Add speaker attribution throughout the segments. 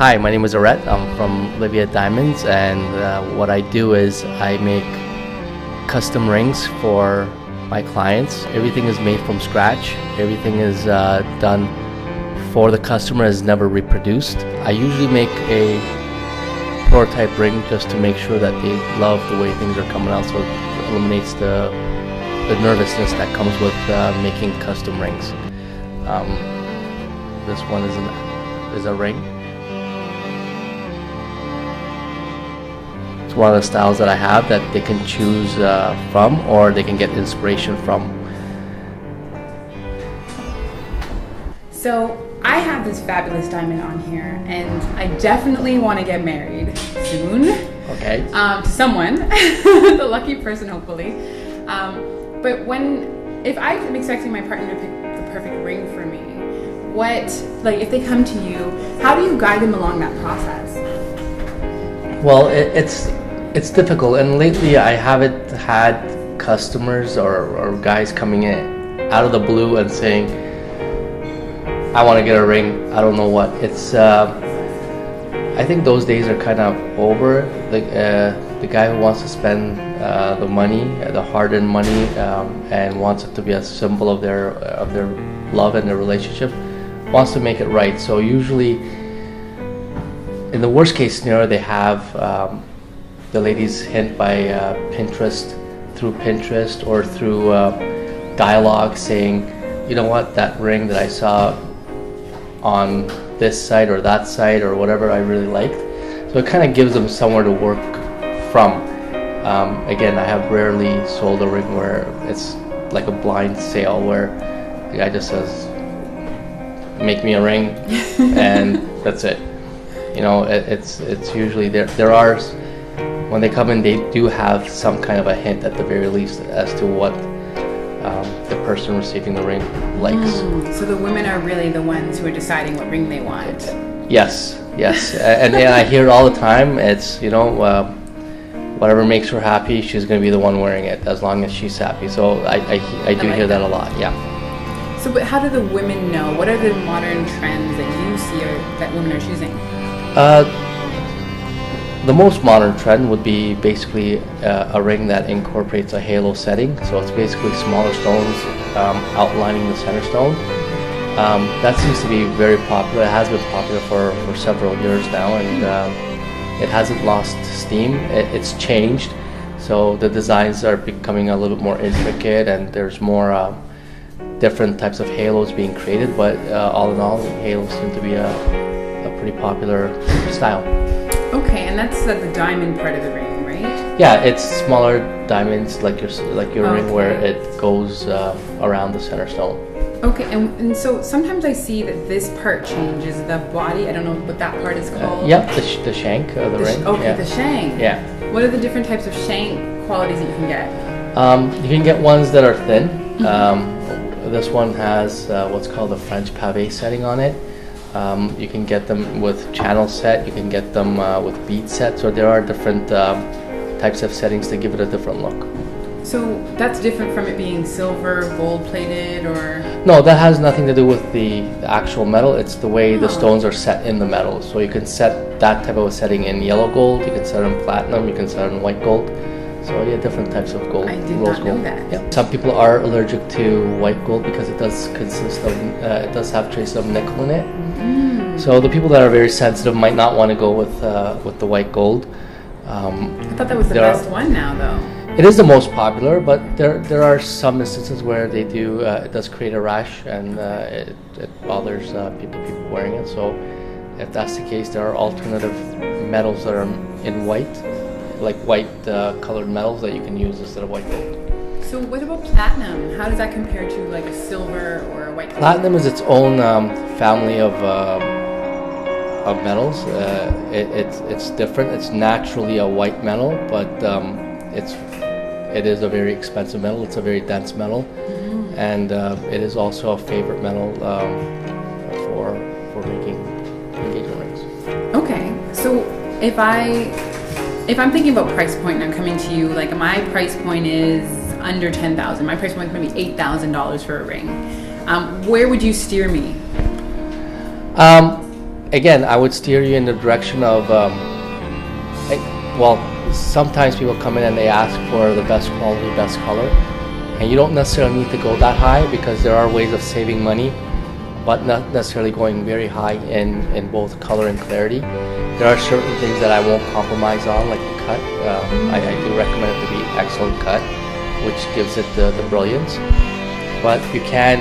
Speaker 1: Hi, my name is Aret. I'm from Livia Diamonds, and what I do is I make custom rings for my clients. Everything is made from scratch. Everything is done for the customer, is never reproduced. I usually make a prototype ring just to make sure that they love the way things are coming out, so it eliminates the nervousness that comes with making custom rings. This one is a ring. It's one of the styles that I have that they can choose from, or they can get inspiration from.
Speaker 2: So I have this fabulous diamond on here, and I definitely want to get married soon.
Speaker 1: Okay.
Speaker 2: To someone, the lucky person, hopefully. But if I'm expecting my partner to pick the perfect ring for me, if they come to you, how do you guide them along that process?
Speaker 1: Well, it's difficult, and lately I haven't had customers or guys coming in out of the blue and saying, I want to get a ring, I don't know what. I think those days are kind of over. The guy who wants to spend the money, the hard-earned money, and wants it to be a symbol of their love and their relationship, wants to make it right. So usually, in the worst case scenario, they have the ladies hint by Pinterest or through dialogue saying, you know what, that ring that I saw on this site or that site or whatever I really liked. So it kind of gives them somewhere to work from. Again, I have rarely sold a ring where it's like a blind sale where the guy just says, make me a ring, and that's it. You know, it's usually there are, when they come in, they do have some kind of a hint at the very least as to what the person receiving the ring likes.
Speaker 2: So the women are really the ones who are deciding what ring they want.
Speaker 1: Yes, and I hear it all the time. It's, whatever makes her happy, she's going to be the one wearing it as long as she's happy. So I do hear that a lot. Yeah.
Speaker 2: So, but how do the women know? What are the modern trends that you see that women are choosing?
Speaker 1: The most modern trend would be basically a ring that incorporates a halo setting. So it's basically smaller stones outlining the center stone. That seems to be very popular. It has been popular for several years now, and it hasn't lost steam. It's changed. So the designs are becoming a little bit more intricate, and there's more different types of halos being created. But all in all, halos seem to be a pretty popular style.
Speaker 2: Okay, and that's like the diamond part of the ring, right?
Speaker 1: Yeah, it's smaller diamonds like your ring, where it goes around the center stone.
Speaker 2: Okay, and so sometimes I see that this part changes, the body. I don't know what that part is called.
Speaker 1: Yeah, the shank of the ring.
Speaker 2: Okay,
Speaker 1: yeah.
Speaker 2: The shank.
Speaker 1: Yeah.
Speaker 2: What are the different types of shank qualities that you can get?
Speaker 1: You can get ones that are thin. This one has what's called a French pavé setting on it. You can get them with channel set, you can get them with bead set, so there are different types of settings to give it a different look.
Speaker 2: So that's different from it being silver, gold plated, or?
Speaker 1: No, that has nothing to do with the actual metal. It's the way the stones are set in the metal. So you can set that type of a setting in yellow gold, you can set it in platinum, you can set it in white gold. So yeah, different types of gold.
Speaker 2: I did
Speaker 1: rose
Speaker 2: not know
Speaker 1: gold.
Speaker 2: that.
Speaker 1: Yeah. Some people are allergic to white gold because it does consist of, it does have traces of nickel in it. So the people that are very sensitive might not want to go with the white gold.
Speaker 2: I thought that was the best one now, though.
Speaker 1: It is the most popular, but there are some instances where they do it does create a rash, and it bothers people wearing it. So if that's the case, there are alternative metals that are in white, like white colored metals that you can use instead of white gold.
Speaker 2: So what about platinum? How does that compare to like a silver or a white gold?
Speaker 1: Platinum is its own family of metals. It's different. It's naturally a white metal, but it is a very expensive metal. It's a very dense metal, and it is also a favorite metal for making engagement rings.
Speaker 2: Okay, so if I'm thinking about price point and I'm coming to you, like my price point is under $10,000. My price point is maybe $8,000 for a ring. Where would you steer me?
Speaker 1: again, I would steer you in the direction of, well, sometimes people come in and they ask for the best quality, best color, and you don't necessarily need to go that high because there are ways of saving money, but not necessarily going very high in both color and clarity. There are certain things that I won't compromise on, like the cut. I do recommend it to be excellent cut, which gives it the brilliance. But you can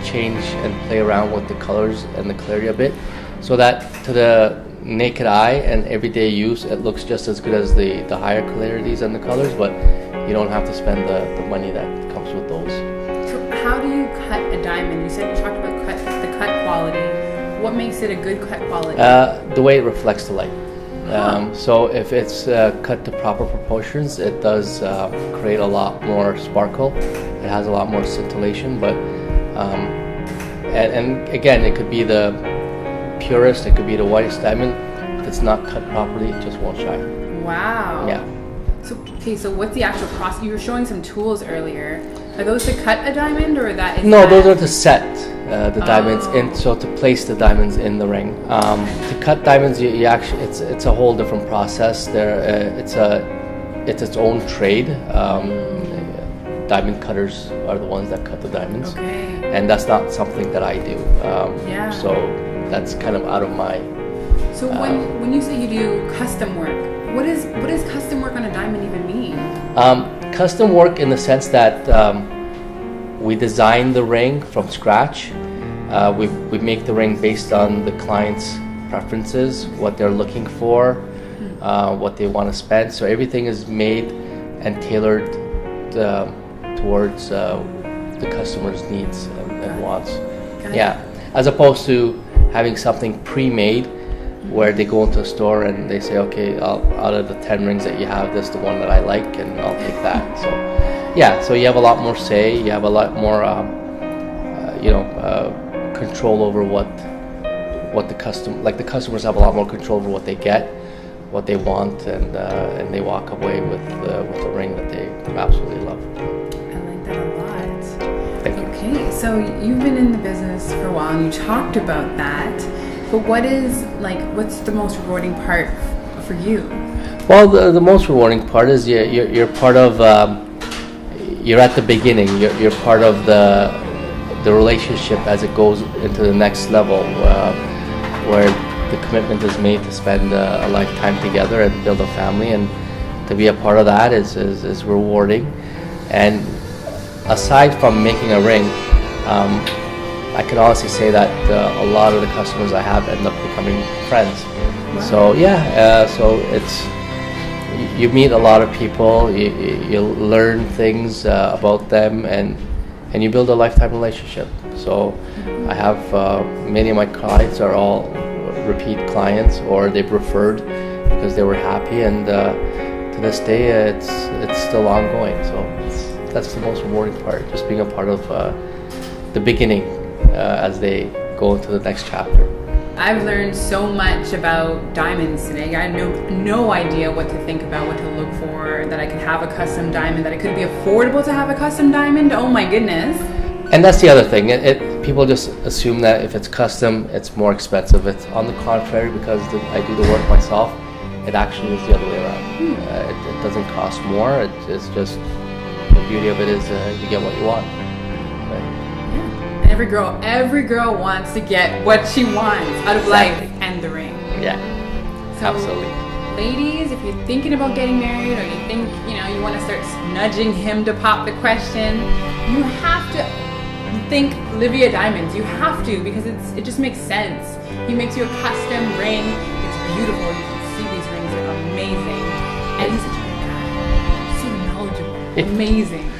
Speaker 1: change and play around with the colors and the clarity a bit, so that to the naked eye and everyday use, it looks just as good as the higher clarities and the colors, but you don't have to spend the money that comes with those.
Speaker 2: So how do you cut a diamond? You said you talked about the cut quality. What makes it a good cut quality?
Speaker 1: The way it reflects the light. So if it's cut to proper proportions, it does create a lot more sparkle. It has a lot more scintillation, but and again, it could be the purest, it could be the whitest diamond. If it's not cut properly, it just won't shine.
Speaker 2: Wow.
Speaker 1: Yeah.
Speaker 2: So what's the actual process? You were showing some tools earlier. Are those to cut a diamond, or that is?
Speaker 1: No, those are to set the diamonds in. So to place the diamonds in the ring. To cut diamonds, you actually it's a whole different process. It's its own trade. Diamond cutters are the ones that cut the diamonds, and that's not something that I do. So that's kind of out of my.
Speaker 2: So when you say you do custom work, what does custom work on a diamond even mean?
Speaker 1: Custom work in the sense that we design the ring from scratch. We make the ring based on the client's preferences, what they're looking for, what they want to spend. So everything is made and tailored towards the customer's needs and wants. As opposed to having something pre-made where they go into a store and they say, okay, out of the 10 rings that you have, this is the one that I like, and I'll take that. So you have a lot more say, you have a lot more control over what the customers have a lot more control over what they get, what they want, and they walk away with a ring that they absolutely love.
Speaker 2: I like that a lot.
Speaker 1: Thank you.
Speaker 2: Okay, so you've been in the business for a while and you talked about that, but what's the most rewarding part for you?
Speaker 1: Well, the most rewarding part is you're part of, you're at the beginning, you're part of the relationship as it goes into the next level, where the commitment is made to spend a lifetime together and build a family, and to be a part of that is rewarding. And aside from making a ring, I can honestly say that a lot of the customers I have end up becoming friends.
Speaker 2: Wow.
Speaker 1: So it's you meet a lot of people, you learn things about them, and you build a lifetime relationship. So I have many of my clients are all repeat clients, or they've referred because they were happy, and to this day it's still ongoing. So that's the most rewarding part, just being a part of the beginning as they go into the next chapter.
Speaker 2: I've learned so much about diamonds today. I had no idea what to think about, what to look for, that I could have a custom diamond, that it could be affordable to have a custom diamond. Oh my goodness.
Speaker 1: And that's the other thing. People just assume that if it's custom, it's more expensive. It's on the contrary, because I do the work myself. It actually is the other way around. It doesn't cost more. It's just the beauty of it is you get what you want.
Speaker 2: And every girl wants to get what she wants out of life and the ring.
Speaker 1: Yeah,
Speaker 2: so,
Speaker 1: absolutely.
Speaker 2: Ladies, if you're thinking about getting married, or you think you want to start nudging him to pop the question, you have to think Livia Diamonds. You have to, because it just makes sense. He makes you a custom ring. It's beautiful. You can see these rings are amazing, and he's such a good guy, so knowledgeable, amazing.